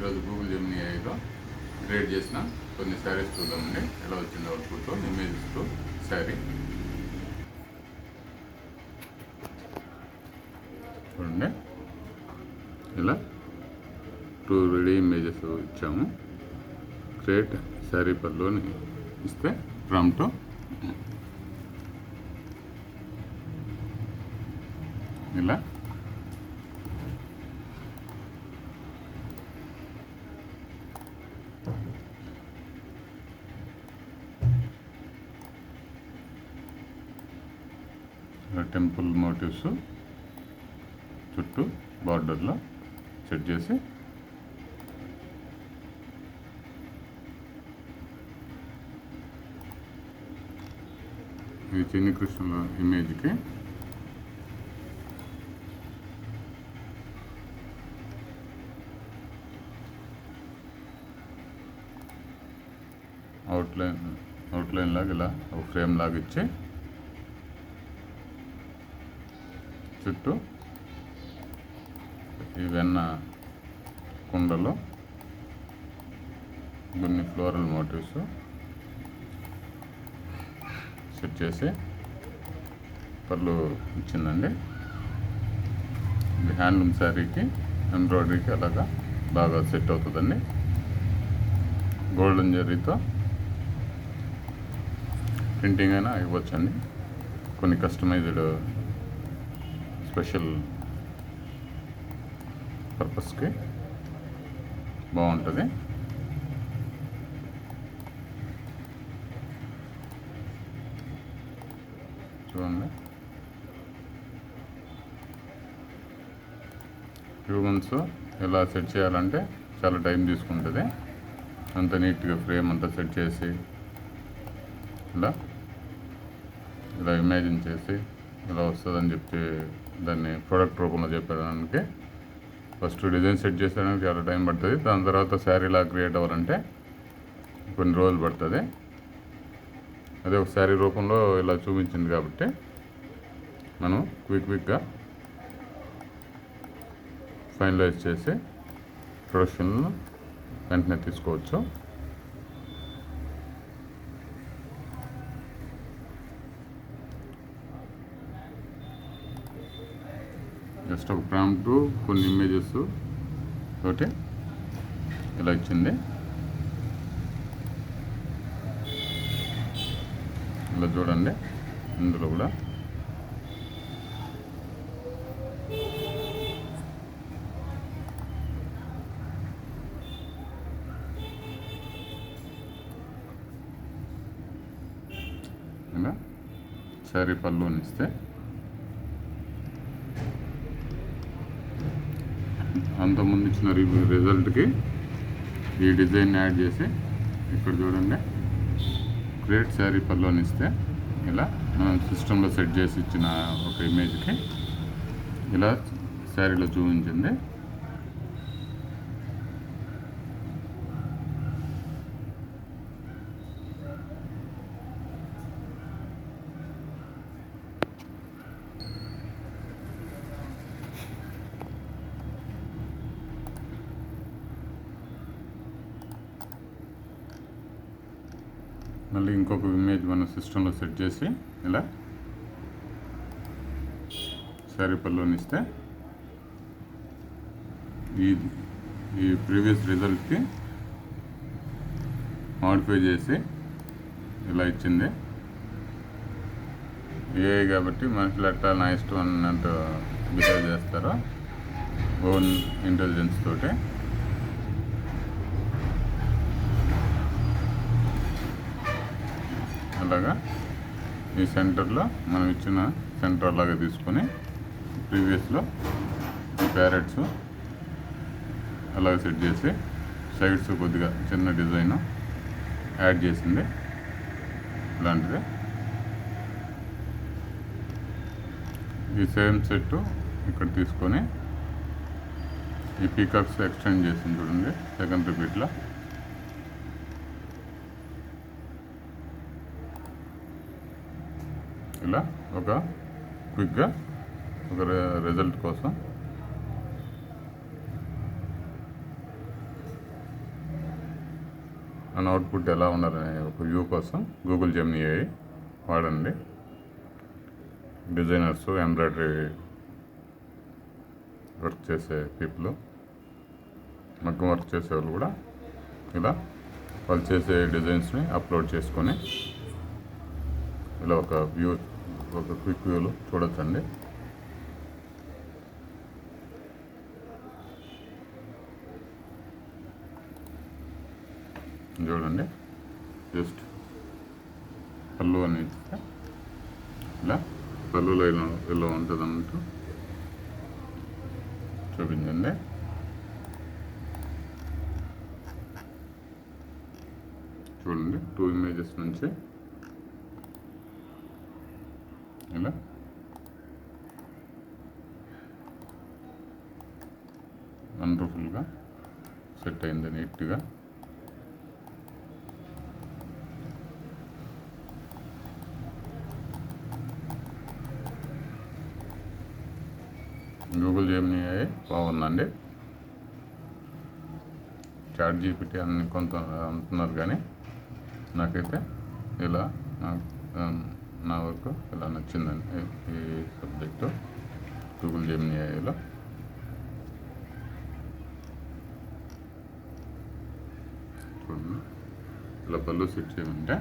ఈరోజు Google Gemini ఏఐలో create చేసిన కొన్ని శారీస్ చూద్దామండి. ఎలా వచ్చింది అవుట్పుట్ ఇమేజెస్ టు శారీ. చూడండి, ఇలా 2 రెడీ ఇమేజెస్ ఇచ్చాము. క్రియేట్ శారీ పల్లోని ఇస్తే ప్రాంప్ట్ ఇలా టెంపుల్ మోటివ్స్ చుట్టూ బార్డర్లో సెట్ చేసి ఇది చిన్ని కృష్ణుల ఇమేజ్కి అవుట్లైన్ లాగా ఇలా ఒక ఫ్రేమ్ లాగా ఇచ్చి చుట్టూ ఈ వెన్న కుండలో కొన్ని ఫ్లోరల్ మోటివ్స్ సెట్ చేసి పళ్ళు ఇచ్చిందండి. ఇది హ్యాండ్లూమ్ శారీకి ఎంబ్రాయిడరీకి అలాగా బాగా సెట్ అవుతుందండి. గోల్డెన్ జరీతో ప్రింటింగ్ అయినా ఇవ్వచ్చండి. కొన్ని కస్టమైజ్డ్ స్పెషల్ పర్పస్కి బాగుంటుంది. చూడండి, హ్యూమన్స్ ఎలా సెట్ చేయాలంటే చాలా టైం తీసుకుంటుంది. అంత నీట్గా ఫ్రేమ్ అంతా సెట్ చేసి ఇలా ఇమాజిన్ చేసి ఇలా వస్తుందని చెప్పి దాన్ని ప్రోడక్ట్ రూపంలో చెప్పడానికి ఫస్ట్ డిజైన్ సెట్ చేసేయడానికి చాలా టైం పడుతుంది. దాని తర్వాత శారీ ఇలా క్రియేట్ అవ్వాలంటే కొన్ని రోజులు పడుతుంది. అదే ఒక శారీ రూపంలో ఇలా చూపించింది కాబట్టి మనం క్విక్గా ఫైనలైజ్ చేసి ప్రొడక్షన్లో వెంటనే తీసుకోవచ్చు. జస్ట్ ఒక ప్రాంప్ట్ కొన్ని ఇమేజెస్ తోటి ఇలా ఇచ్చింది. ఇలా చూడండి, ఇందులో కూడా ఇలా శారీ పళ్ళుని ఇస్తే అంతకుముందు ఇచ్చిన రిజల్ట్కి ఈ డిజైన్ యాడ్ చేసి ఇక్కడ చూడండి క్రియేట్ శారీ పళ్ళుని ఇస్తే ఇలా మనం సిస్టంలో సెట్ చేసి ఇచ్చిన ఒక ఇమేజ్కి ఇలా శారీలో చూపించింది. మళ్ళీ ఇంకొక ఇమేజ్ మన సిస్టంలో సెట్ చేసి ఇలా శారీ పళ్ళుని ఇస్తే ఈ ప్రీవియస్ రిజల్ట్కి మాడిఫై చేసి ఇలా ఇచ్చింది. ఏఐ కాబట్టి మనుషులు ఎట్లా నా ఇష్టం అన్నట్టు బిహేవ్ చేస్తారో ఓన్ ఇంటెలిజెన్స్ తోటి అలాగా ఈ సెంటర్లో మనం ఇచ్చిన సెంటర్ లాగా తీసుకొని ప్రీవియస్లో ఈ ప్యారెట్స్ అలాగే సెట్ చేసి సైడ్స్ కొద్దిగా చిన్న డిజైన్ యాడ్ చేసింది. ఇలాంటిది ఈ సేమ్ సెట్ ఇక్కడ తీసుకొని ఈ పీకాక్స్ ఎక్స్టెండ్ చేసింది చూడండి సెకండ్ రిపీట్లో. ఇలా ఒక క్విక్గా ఒక రిజల్ట్ కోసం మన అవుట్పుట్ ఎలా ఉండాలనే ఒక వ్యూ కోసం గూగుల్ జెమినీ AI వాడండి. డిజైనర్స్, ఎంబ్రాయిడరీ వర్క్ చేసే పీపుల్, మగ్గం వర్క్ చేసేవాళ్ళు కూడా ఇలా వాళ్ళు చేసే డిజైన్స్ని అప్లోడ్ చేసుకొని ఇలా ఒక క్విక్ వ్యూలో చూడొచ్చండి. చూడండి, జస్ట్ పళ్ళు అని ఇస్తే ఇలా పళ్ళులో ఇలా ఉంటుంది అన్నట్టు చూపించండి. చూడండి, 2 ఇమేజెస్ నుంచి ఇలా వండర్ఫుల్గా సెట్ అయింది, నీట్గా. గూగుల్ జెమినీ AI బాగుందండి. చాట్ జీపీటీ అన్ని కొంత అంటున్నారు, కానీ నాకైతే ఇలా నా వరకు ఇలా నచ్చిందండి ఈ సబ్జెక్టు గూగుల్ జెమినీ AIలో. చూడండి, ఇలా పళ్ళు సెట్ చేయమంటే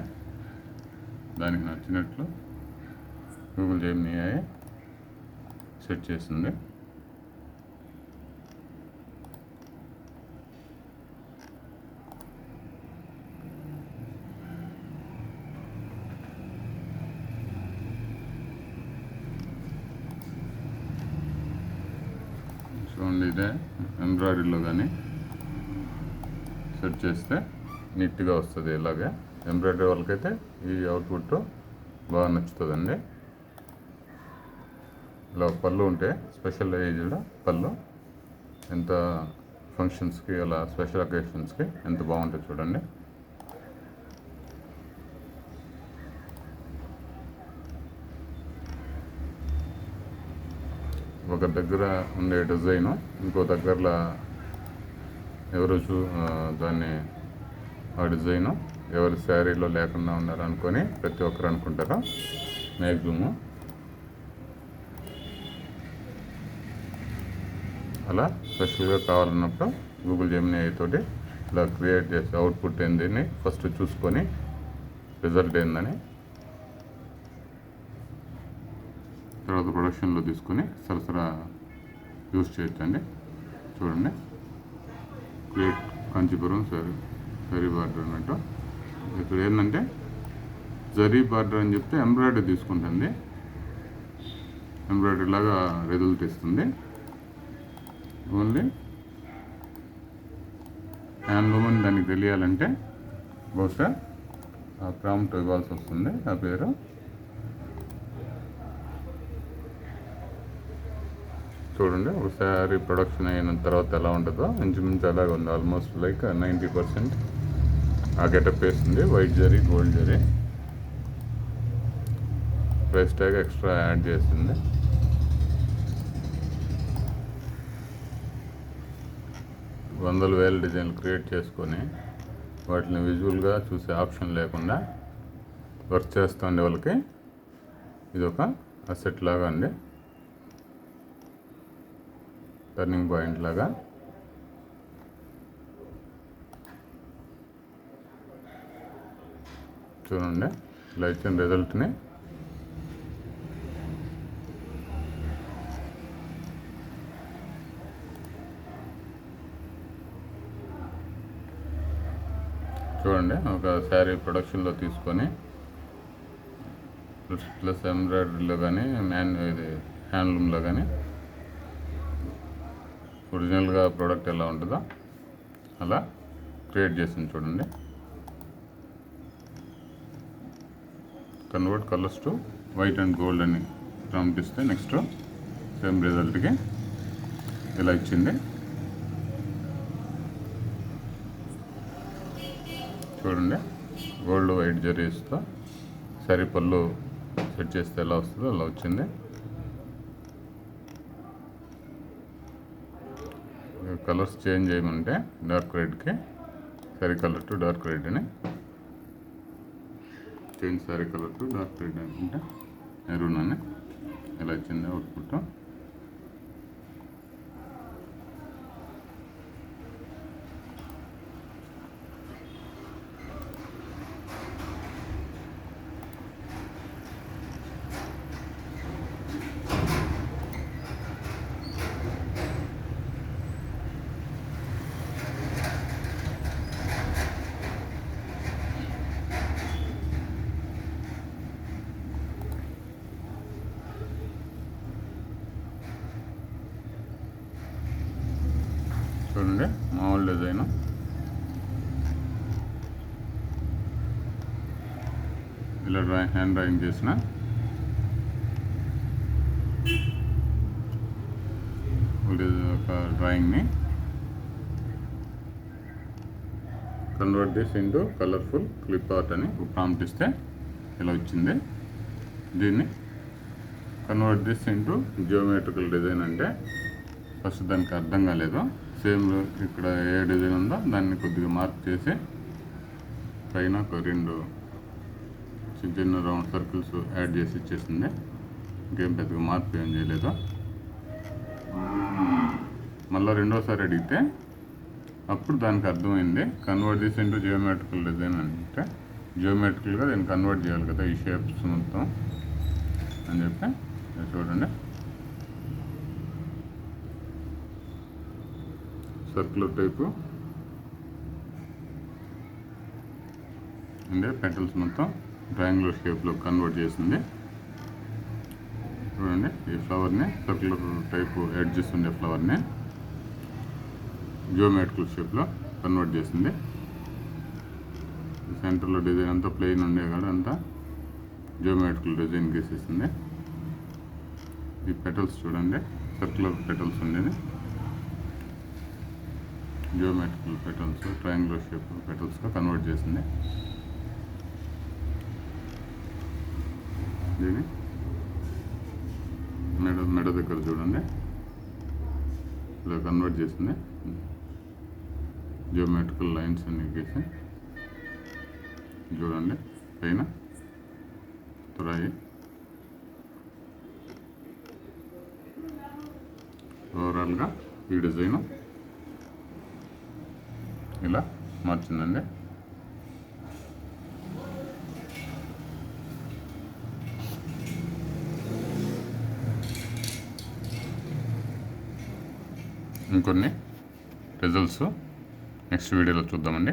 దానికి నచ్చినట్లు గూగుల్ జెమినీ AI సెట్ చేసింది. చూడండి, ఇదే ఎంబ్రాయిడరీలో కానీ సెట్ చేస్తే నీట్గా వస్తుంది. ఇలాగే ఎంబ్రాయిడరీ వాళ్ళకైతే ఈ అవుట్పుట్ బాగా నచ్చుతుందండి. ఇలా పళ్ళు ఉంటే స్పెషలైజ్డ్ పళ్ళు ఎంత ఫంక్షన్స్కి, అలా స్పెషల్ అకేషన్స్కి ఎంత బాగుంటుంది చూడండి. ఒక దగ్గర ఉండే డిజైను ఇంకో దగ్గరలో ఎవరు దాన్ని ఆ డిజైను ఎవరి శారీలో లేకుండా ఉన్నారు అనుకొని ప్రతి ఒక్కరు అనుకుంటారు మ్యాక్సిమం. అలా స్పెషల్గా కావాలన్నప్పుడు గూగుల్ జెమినీ AI తోటి ఇలా క్రియేట్ చేసి అవుట్పుట్ ఏందని ఫస్ట్ చూసుకొని రిజల్ట్ ఏందని తర్వాత ప్రొడక్షన్లో తీసుకొని సరసరా యూజ్ చేయొచ్చండి. చూడండి, క్రియేట్ కాంచీపురం జరీ బార్డర్ అన్నట్టు. ఇక్కడ ఏంటంటే జరీ బార్డర్ అని చెప్తే ఎంబ్రాయిడరీ తీసుకుంటుంది, ఎంబ్రాయిడరీ లాగా రిజల్ట్ ఇస్తుంది. ఓన్లీ హ్యాండ్లూమ్ అని దానికి తెలియాలంటే బహుశా ఆ ప్రాంప్ట్ ఇవ్వాల్సి వస్తుంది, ఆ పేరు. చూడండి, ఒకసారి ప్రొడక్షన్ అయిన తర్వాత ఎలా ఉంటుందో ఇంచుమించు అలాగే ఉంది. ఆల్మోస్ట్ లైక్ 90% ఆ గెటప్ వేస్తుంది. White zari, gold zari, price tag extra add చేస్తుంది. వందల వేల డిజైన్లు క్రియేట్ చేసుకొని వాటిని విజువల్గా చూసే ఆప్షన్ లేకుండా వర్క్ చేస్తుండే వాళ్ళకి ఇది ఒక అసెట్ లాగా అండి, టర్నింగ్ పాయింట్ లాగా. చూడండి, ఇలా ఇచ్చిన రిజల్ట్ని చూడండి, ఒక శారీ ప్రొడక్షన్లో తీసుకొని ప్లస్ ఎంబ్రాయిడరీలో కానీ ఇది హ్యాండ్లూమ్లో కానీ ఒరిజినల్గా ప్రోడక్ట్ ఎలా ఉంటుందో అలా క్రియేట్ చేసింది. చూడండి, convert colours to white and gold అని ప్రాంప్ట్ ఇస్తే నెక్స్ట్ సేమ్ రిజల్ట్కి ఇలా ఇచ్చింది. చూడండి, గోల్డ్ వైట్ జరీస్తో సరి పళ్ళు సెట్ చేస్తే ఎలా వస్తుందో అలా వచ్చింది. కలర్స్ చేంజ్ చేయమంటే డార్క్ రెడ్కి sari colour to dark red అని, change sari colour to dark red అనుకుంటే మెరూన్ అని ఇలా ఇచ్చింది అవుట్పుట్. చూడండి మామూలు డిజైన్, ఇలా హ్యాండ్ డ్రాయింగ్ చేసిన ఒక డ్రాయింగ్ని convert this into colourful clip art అని ప్రాంప్ట్ ఇస్తే ఇలా వచ్చింది. దీన్ని convert this into geometrical design అంటే ఫస్ట్ దానికి అర్థం కాలేదు. సేమ్ ఇక్కడ ఏ డిజైన్ ఉందో దాన్ని కొద్దిగా మార్క్ చేసి పైన ఒక 2 చిన్న రౌండ్ సర్కిల్స్ యాడ్ చేసి ఇచ్చేసింది. ఇంకేం పెద్దగా మార్పు ఏం చేయలేదు. మళ్ళీ రెండోసారి అడిగితే అప్పుడు దానికి అర్థమైంది convert this into geometrical design అంటే జియోమెట్రికల్గా దీన్ని కన్వర్ట్ చేయాలి కదా ఈ షేప్స్ మొత్తం అని చెప్పి. చూడండి సర్క్యులర్ టైపు అంటే పెటల్స్ మొత్తం ట్రయాంగులర్ షేప్లో కన్వర్ట్ చేసింది. చూడండి ఈ ఫ్లవర్ని సర్క్యులర్ టైపు ఎడ్జెస్ ఉండే ఫ్లవర్ని జియోమెట్రికల్ షేప్లో కన్వర్ట్ చేసింది. సెంటర్లో డిజైన్ అంతా ప్లెయిన్ ఉండే కాదు అంతా జియోమెట్రికల్ డిజైన్ గీసేసింది. ఈ పెటల్స్ చూడండి సర్క్యులర్ పెటల్స్ ఉండేది, జియోమెట్రికల్ పెటల్స్ ట్రయాంగులర్ షేప్ పెటల్స్గా కన్వర్ట్ చేసింది. దీన్ని మెడ దగ్గర చూడండి ఇలా కన్వర్ట్ చేసింది. జియోమెట్రికల్ లైన్స్ అన్ని గీసి చూడండి పైన తురాయి. ఓవరాల్గా ఈ డిజైన్ ఇలా మార్చిందండి. ఇంకొన్ని రిజల్ట్స్ నెక్స్ట్ వీడియోలో చూద్దామండి.